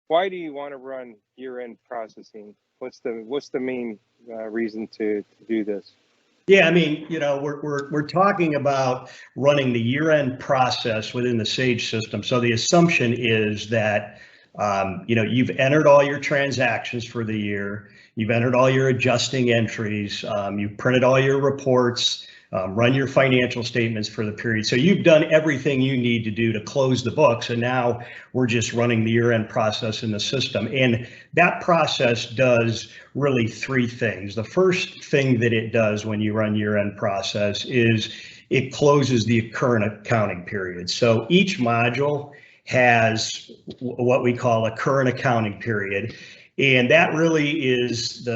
why do you want to run year-end processing? What's the main reason to do this? Yeah, I mean, we're talking about running the year-end process within the Sage system. So the assumption is that you've entered all your transactions for the year, you've entered all your adjusting entries, you've printed all your reports, run your financial statements for the period. So you've done everything you need to do to close the books, and now we're just running the year-end process in the system. And that process does really three things. The first thing that it does when you run year-end process is it closes the current accounting period. So each module has what we call a current accounting period. And that really is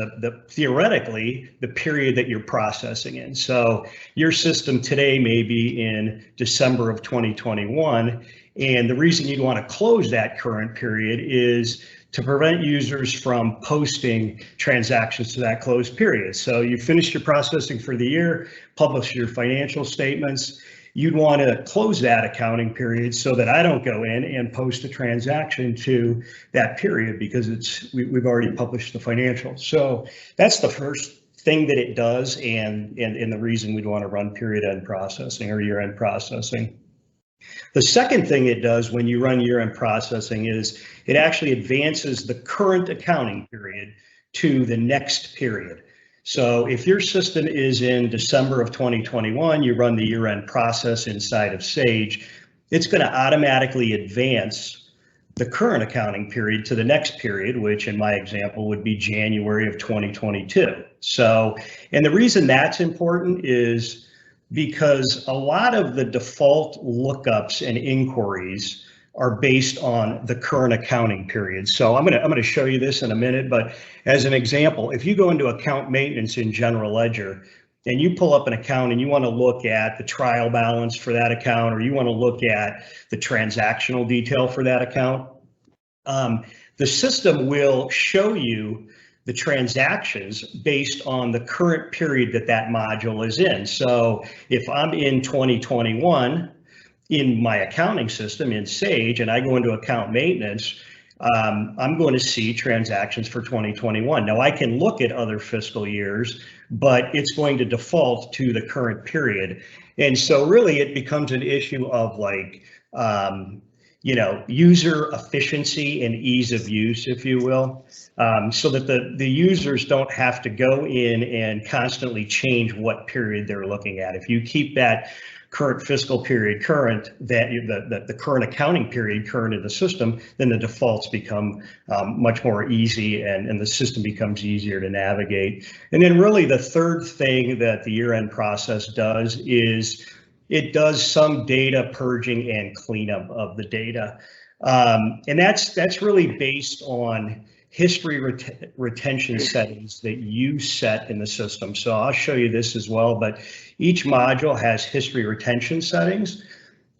theoretically the period that you're processing in. So your system today may be in December of 2021. And the reason you'd want to close that current period is to prevent users from posting transactions to that closed period. So you finished your processing for the year, publish your financial statements. You'd want to close that accounting period so that I don't go in and post a transaction to that period because we've already published the financials. So that's the first thing that it does, and the reason we'd want to run period end processing or year end processing. The second thing it does when you run year end processing is it actually advances the current accounting period to the next period. So if your system is in December of 2021, you run the year-end process inside of Sage, it's going to automatically advance the current accounting period to the next period, which in my example would be January of 2022. So, and the reason that's important is because a lot of the default lookups and inquiries are based on the current accounting period. So I'm going to show you this in a minute, but as an example, if you go into account maintenance in General Ledger and you pull up an account and you want to look at the trial balance for that account, or you want to look at the transactional detail for that account, the system will show you the transactions based on the current period that module is in. So if I'm in 2021, in my accounting system in Sage, and I go into account maintenance, I'm going to see transactions for 2021. Now I can look at other fiscal years, but it's going to default to the current period. And so really it becomes an issue of like, user efficiency and ease of use, if you will, so that the users don't have to go in and constantly change what period they're looking at. If you keep that current fiscal period current, that the current accounting period current in the system, then the defaults become much more easy, and the system becomes easier to navigate. And then really the third thing that the year-end process does is it does some data purging and cleanup of the data. And that's really based on history retention settings that you set in the system. So I'll show you this as well, but each module has history retention settings.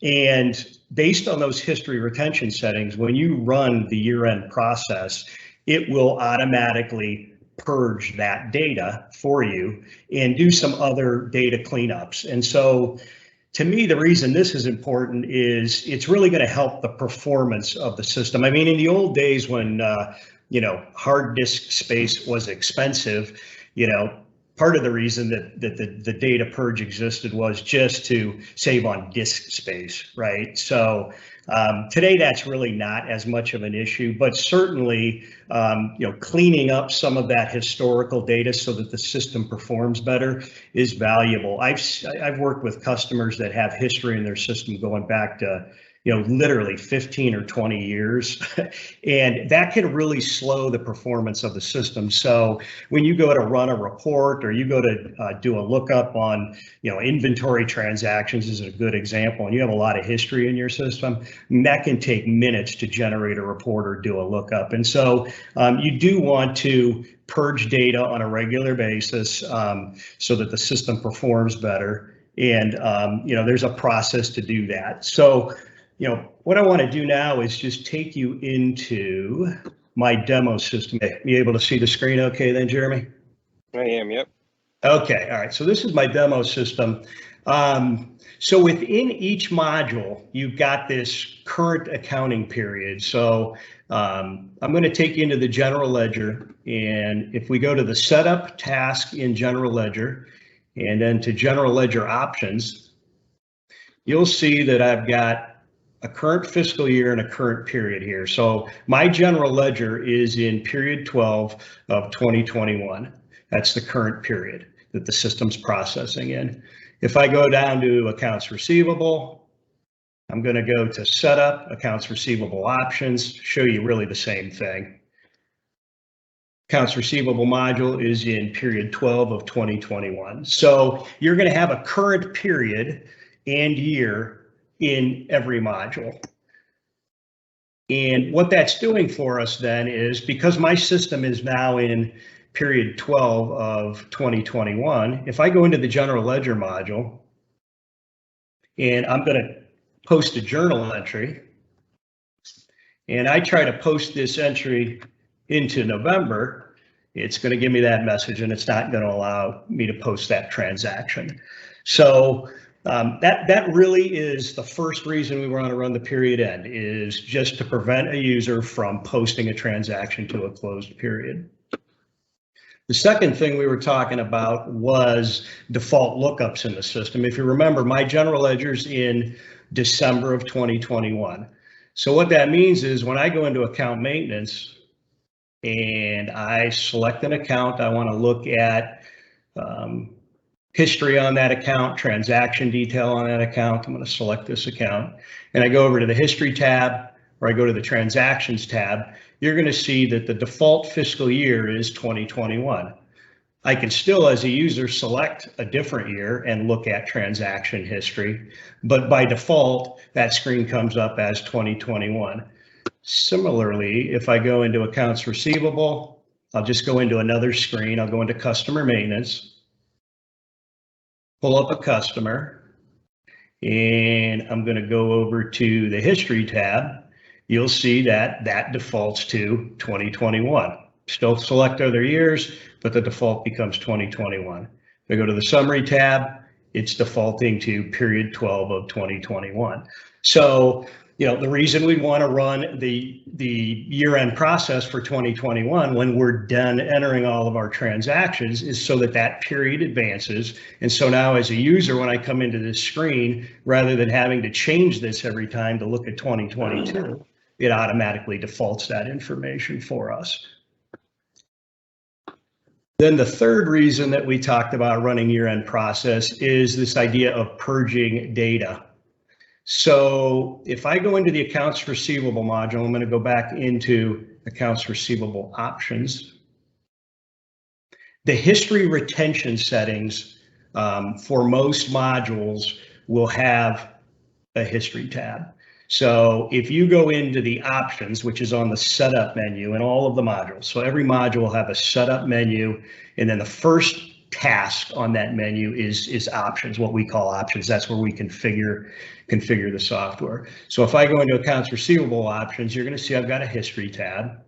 And based on those history retention settings, when you run the year-end process, it will automatically purge that data for you and do some other data cleanups. And so to me, the reason this is important is it's really going to help the performance of the system. I mean, in the old days when hard disk space was expensive, part of the reason that the data purge existed was just to save on disk space, right? So today that's really not as much of an issue, but certainly cleaning up some of that historical data so that the system performs better is valuable. I've worked with customers that have history in their system going back to literally 15 or 20 years, and that can really slow the performance of the system. So when you go to run a report or you go to do a lookup on, inventory transactions is a good example, and you have a lot of history in your system, that can take minutes to generate a report or do a lookup. And so you do want to purge data on a regular basis so that the system performs better. And, there's a process to do that. So what I want to do now is just take you into my demo system. You able to see the screen okay then, Jeremy? I am, yep. Okay, all right. So this is my demo system. So within each module, you've got this current accounting period. So I'm going to take you into the general ledger. And if we go to the setup task in general ledger and then to general ledger options, you'll see that I've got a current fiscal year and a current period here. So my general ledger is in period 12 of 2021. That's the current period that the system's processing in. If I go down to accounts receivable, I'm going to go to setup, accounts receivable options, show you really the same thing. Accounts receivable module is in period 12 of 2021. So you're going to have a current period and year in every module. And what that's doing for us then is, because my system is now in period 12 of 2021, if I go into the general ledger module and I'm going to post a journal entry and I try to post this entry into November, it's going to give me that message and it's not going to allow me to post that transaction. So that really is the first reason we want to run the period end, is just to prevent a user from posting a transaction to a closed period. The second thing we were talking about was default lookups in the system. If you remember, my general ledger's in December of 2021. So what that means is when I go into account maintenance and I select an account, I want to look at history on that account, transaction detail on that account. I'm going to select this account and I go over to the history tab, or I go to the transactions tab. You're going to see that the default fiscal year is 2021. I can still, as a user, select a different year and look at transaction history, but by default, that screen comes up as 2021. Similarly, if I go into accounts receivable, I'll just go into another screen. I'll go into customer maintenance, pull up a customer, and I'm going to go over to the history tab. You'll see that that defaults to 2021. Still select other years, but the default becomes 2021. If I go to the summary tab, it's defaulting to period 12 of 2021. So, you know, the reason we want to run the year-end process for 2021 when we're done entering all of our transactions is so that that period advances. And so now as a user, when I come into this screen, rather than having to change this every time to look at 2022, it automatically defaults that information for us. Then the third reason that we talked about running year-end process is this idea of purging data. So if I go into the accounts receivable module, I'm going to go back into accounts receivable options. The history retention settings for most modules will have a history tab. So if you go into the options, which is on the setup menu in all of the modules, so every module will have a setup menu, and then the first task on that menu is options, what we call options. That's where we configure the software. So if I go into accounts receivable options, you're going to see I've got a history tab.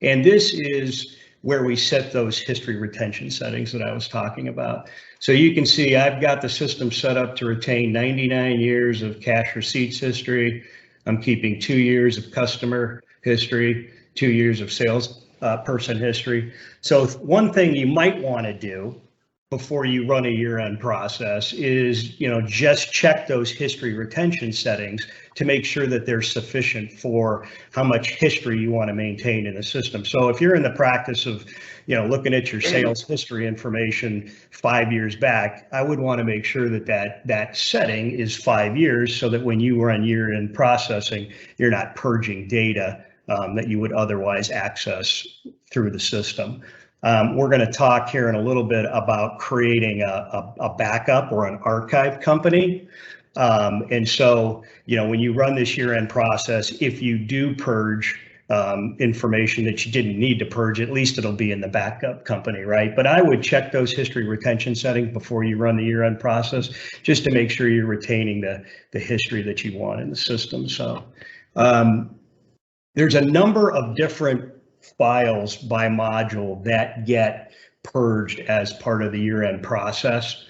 And this is where we set those history retention settings that I was talking about. So you can see I've got the system set up to retain 99 years of cash receipts history. I'm keeping 2 years of customer history, 2 years of sales person history. So one thing you might want to do before you run a year-end process is, you know, just check those history retention settings to make sure that they're sufficient for how much history you want to maintain in the system. So if you're in the practice of, you know, looking at your sales history information 5 years back, I would want to make sure that that setting is 5 years so that when you run year-end processing, you're not purging data that you would otherwise access through the system. We're going to talk here in a little bit about creating a backup or an archive company. And so, you know, when you run this year-end process, if you do purge information that you didn't need to purge, at least it'll be in the backup company, right? But I would check those history retention settings before you run the year-end process, just to make sure you're retaining the history that you want in the system. So there's a number of different files by module that get purged as part of the year-end process.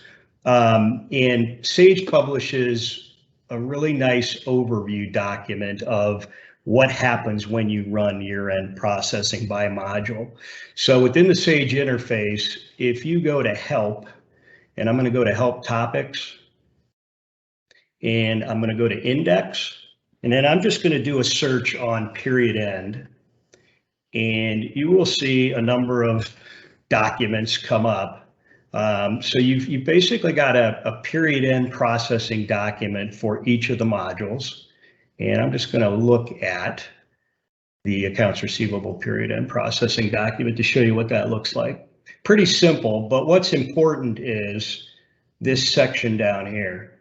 And Sage publishes a really nice overview document of what happens when you run year-end processing by module. So within the Sage interface, if you go to help, and I'm going to go to help topics, and I'm going to go to index, and then I'm just going to do a search on period end, and you will see a number of documents come up. So you've basically got a period end processing document for each of the modules. And I'm just going to look at the accounts receivable period end processing document to show you what that looks like. Pretty simple, but what's important is this section down here.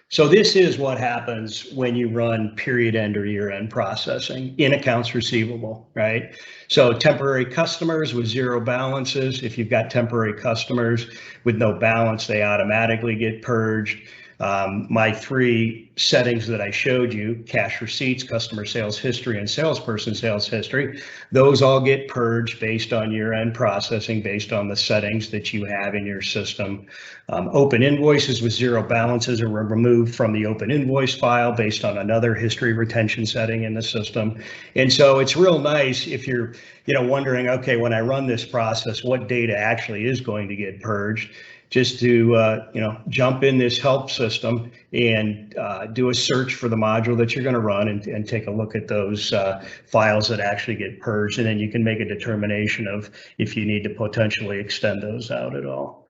So this is what happens when you run period end or year end processing in accounts receivable, right? So temporary customers with zero balances, if you've got temporary customers with no balance, they automatically get purged. My three settings that I showed you, cash receipts, customer sales history, and salesperson sales history, those all get purged based on year-end processing, based on the settings that you have in your system. Open invoices with zero balances are removed from the open invoice file based on another history retention setting in the system. And so it's real nice if you're wondering, okay, when I run this process, what data actually is going to get purged, just to jump in this help system and do a search for the module that you're going to run and take a look at those files that actually get purged, and then you can make a determination of if you need to potentially extend those out at all.